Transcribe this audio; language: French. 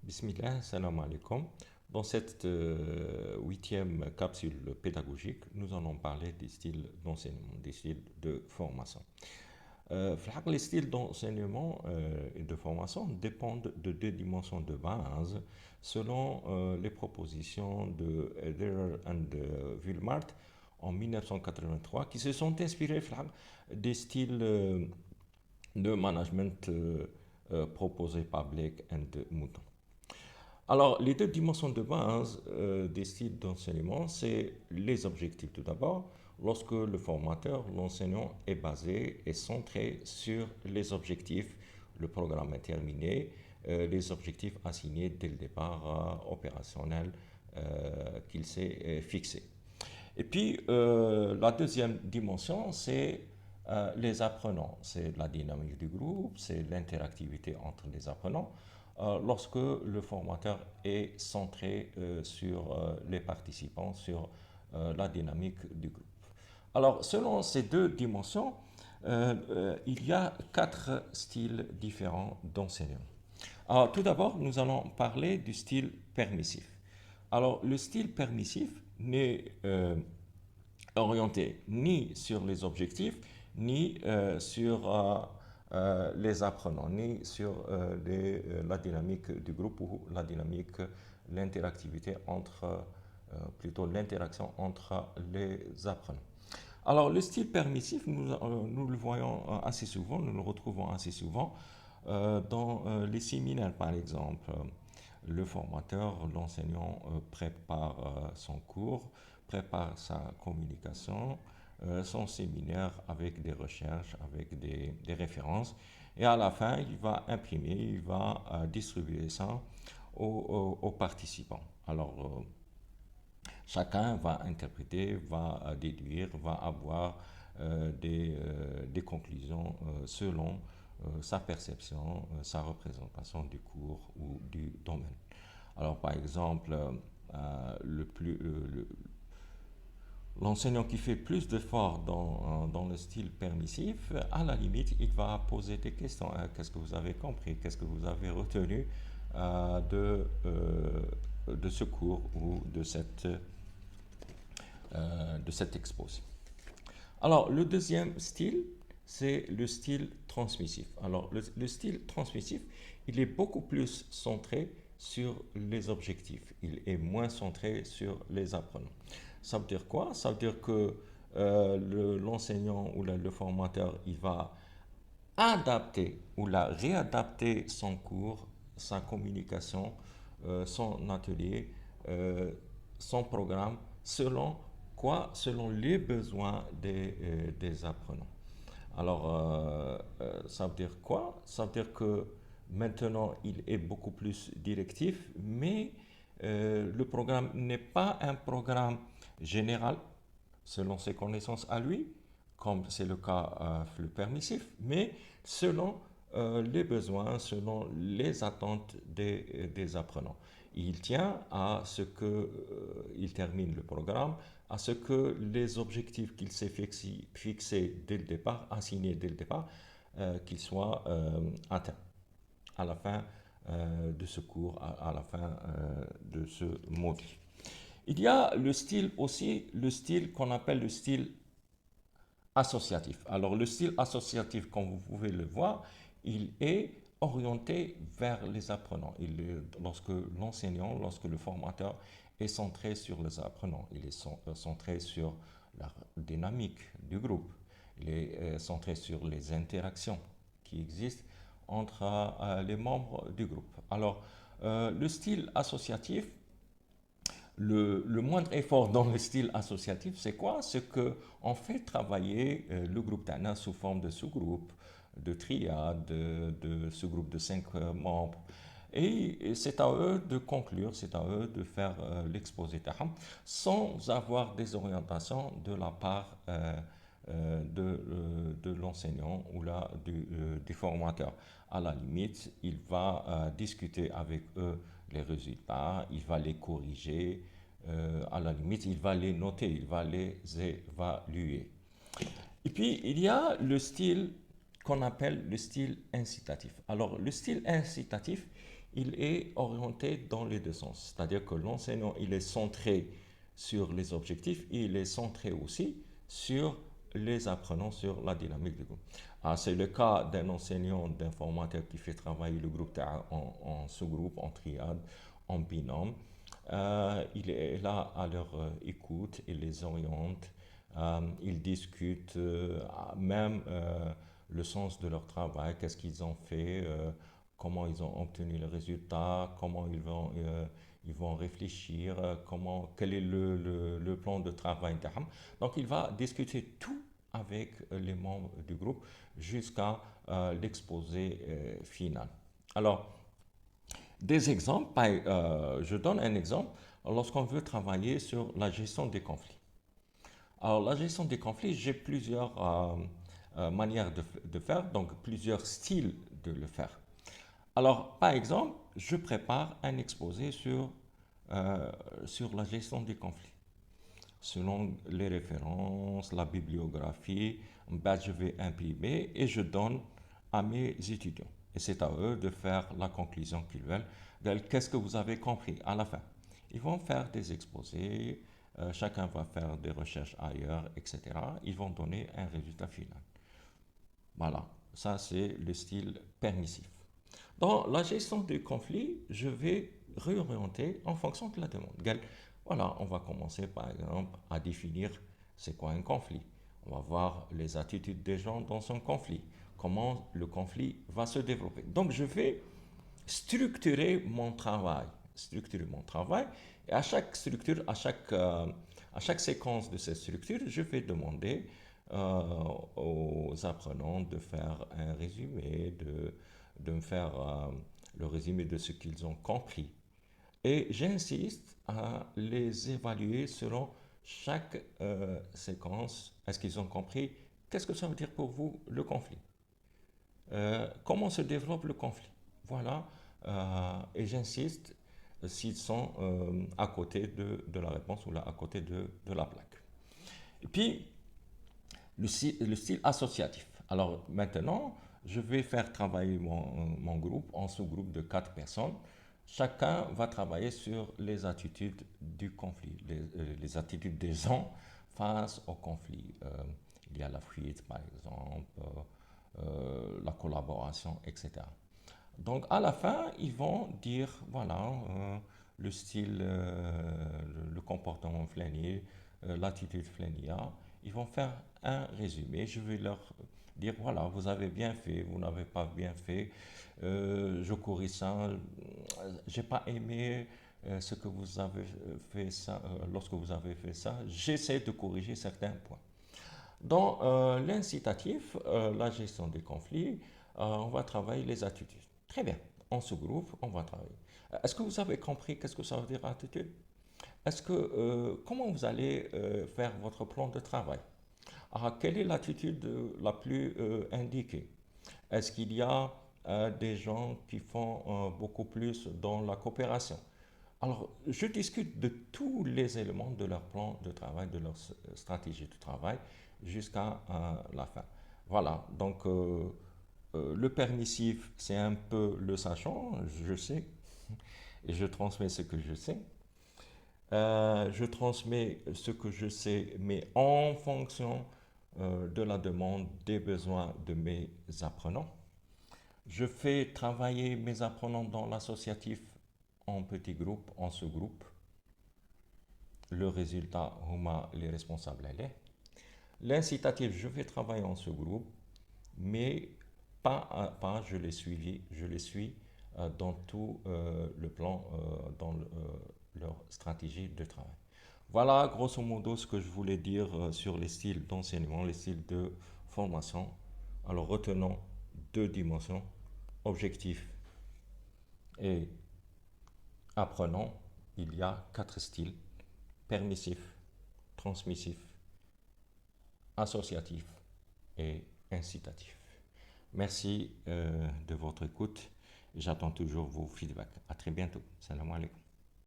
Bismillah, salam alaikum. Dans cette huitième capsule pédagogique, nous allons parler des styles d'enseignement, des styles de formation. Les styles d'enseignement et de formation dépendent de deux dimensions de base selon les propositions de Ederer et Wilmart en 1983 qui se sont inspirés des styles de management proposés par Blake et Mouton. Alors, les deux dimensions de base des styles d'enseignement, c'est les objectifs tout d'abord. Lorsque le formateur, l'enseignant est basé et centré sur les objectifs, le programme est terminé, les objectifs assignés dès le départ opérationnel qu'il s'est fixé. Et puis, la deuxième dimension, c'est les apprenants. C'est la dynamique du groupe, c'est l'interactivité entre les apprenants lorsque le formateur est centré sur les participants, sur la dynamique du groupe. Alors, selon ces deux dimensions, il y a quatre styles différents d'enseignement. Alors, tout d'abord, nous allons parler du style permissif. Alors, le style permissif n'est orienté ni sur les objectifs, ni sur les apprenants, ni sur la dynamique du groupe ou la dynamique, l'interactivité entre, plutôt l'interaction entre les apprenants. Alors, le style permissif, nous le voyons assez souvent, nous le retrouvons assez souvent dans les séminaires, par exemple. Le formateur, l'enseignant prépare son cours, prépare sa communication, son séminaire avec des recherches, avec des références. Et à la fin, il va imprimer, il va distribuer ça aux participants. Alors, chacun va interpréter, va déduire, va avoir des conclusions selon sa perception, sa représentation du cours ou du domaine. Alors, par exemple, l'enseignant qui fait plus d'efforts dans le style permissif, à la limite, il va poser des questions. Qu'est-ce que vous avez compris? Qu'est-ce que vous avez retenu de ce cours ou de cet exposé? Alors, le deuxième style, c'est le style transmissif. Alors, le style transmissif, il est beaucoup plus centré sur les objectifs. Il est moins centré sur les apprenants. Ça veut dire quoi? Ça veut dire que l'enseignant ou le formateur, il va adapter ou réadapter son cours, sa communication, son atelier, euh, son programme, selon quoi? Selon les besoins des apprenants. Alors, ça veut dire quoi? Ça veut dire que maintenant, il est beaucoup plus directif, mais le programme n'est pas un programme général selon ses connaissances à lui, comme c'est le cas le permissif, mais selon les besoins, selon les attentes des apprenants. Il tient à ce qu'il termine le programme, à ce que les objectifs qu'il s'est fixés dès le départ, assignés dès le départ, qu'ils soient atteints à la fin de ce cours, à la fin de ce module. Il y a le style aussi, le style qu'on appelle le style associatif. Alors le style associatif, comme vous pouvez le voir, il est orienté vers les apprenants. Lorsque l'enseignant, lorsque le formateur est centré sur les apprenants, il est centré sur la dynamique du groupe, il est centré sur les interactions qui existent entre les membres du groupe. Alors, le style associatif, le moindre effort dans le style associatif, c'est quoi? C'est qu'on fait travailler le groupe Tana sous forme de sous-groupe, de triade, de sous-groupe de 5 membres. Et c'est à eux de conclure, c'est à eux de faire l'exposé Taham, sans avoir des orientations de la part de l'enseignant ou là, du formateur. À la limite, il va discuter avec eux les résultats, il va les corriger, à la limite, il va les noter, il va les évaluer. Et puis, il y a le style qu'on appelle le style incitatif. Alors, le style incitatif, il est orienté dans les deux sens. C'est-à-dire que l'enseignant, il est centré sur les objectifs et il est centré aussi sur les apprenants, sur la dynamique du groupe. C'est le cas d'un enseignant d'informatique qui fait travailler le groupe en sous-groupe, en triade, en binôme. Il est là à leur écoute, il les oriente, il discute même le sens de leur travail, qu'est-ce qu'ils ont fait, comment ils ont obtenu les résultats, comment ils vont réfléchir, quel est le plan de travail. Donc il va discuter tout avec les membres du groupe jusqu'à l'exposé final. Alors, des exemples, je donne un exemple lorsqu'on veut travailler sur la gestion des conflits. Alors, la gestion des conflits, j'ai plusieurs manières de faire, donc plusieurs styles de le faire. Alors, par exemple, je prépare un exposé sur la gestion des conflits. Selon les références, la bibliographie, ben, je vais imprimer et je donne à mes étudiants. Et c'est à eux de faire la conclusion qu'ils veulent. Qu'est-ce que vous avez compris à la fin? Ils vont faire des exposés, chacun va faire des recherches ailleurs, etc. Ils vont donner un résultat final. Voilà, ça c'est le style permissif. Dans la gestion des conflits, je vais réorienter en fonction de la demande. Voilà, on va commencer par exemple à définir c'est quoi un conflit. On va voir les attitudes des gens dans un conflit, comment le conflit va se développer. Donc je vais structurer mon travail, et à chaque structure, à chaque séquence de cette structure, je vais demander aux apprenants de faire un résumé, de me faire le résumé de ce qu'ils ont compris. Et j'insiste à les évaluer selon chaque séquence. Est-ce qu'ils ont compris? Qu'est-ce que ça veut dire pour vous le conflit? Comment se développe le conflit? Voilà, et j'insiste s'ils sont à côté de la réponse ou là, à côté de la plaque. Et puis, le style associatif. Alors maintenant, je vais faire travailler mon groupe en sous-groupe de 4 personnes. Chacun va travailler sur les attitudes du conflit, les attitudes des gens face au conflit. Il y a la fuite, par exemple, la collaboration, etc. Donc à la fin, ils vont dire, voilà, le style, le comportement flânier, l'attitude flânia. Ils vont faire un résumé. Je vais leur dire, voilà, vous avez bien fait, vous n'avez pas bien fait, je corrige ça, j'ai pas aimé ce que vous avez fait ça, lorsque vous avez fait ça, j'essaie de corriger certains points. Dans l'incitatif, la gestion des conflits, on va travailler les attitudes. Très bien. En ce groupe, on va travailler. Est-ce que vous avez compris qu'est-ce que ça veut dire attitude? Comment vous allez faire votre plan de travail? Quelle est l'attitude la plus indiquée? Est-ce qu'il y a des gens qui font beaucoup plus dans la coopération? Alors, je discute de tous les éléments de leur plan de travail, de leur stratégie de travail jusqu'à la fin. Voilà, donc le permissif, c'est un peu le sachant, je sais, et je transmets ce que je sais. Je transmets ce que je sais, mais en fonction de la demande, des besoins de mes apprenants. Je fais travailler mes apprenants dans l'associatif en petits groupes, en sous-groupes. Le résultat, Huma, les responsables, elle est. L'incitatif, je fais travailler en sous-groupe, mais pas à pas, je les suis dans tout le plan, dans leur stratégie de travail. Voilà, grosso modo, ce que je voulais dire sur les styles d'enseignement, les styles de formation. Alors, retenons deux dimensions, objectif et apprenant. Il y a quatre styles, permissif, transmissif, associatif et incitatif. Merci de votre écoute. J'attends toujours vos feedbacks. À très bientôt. Salam alaikum.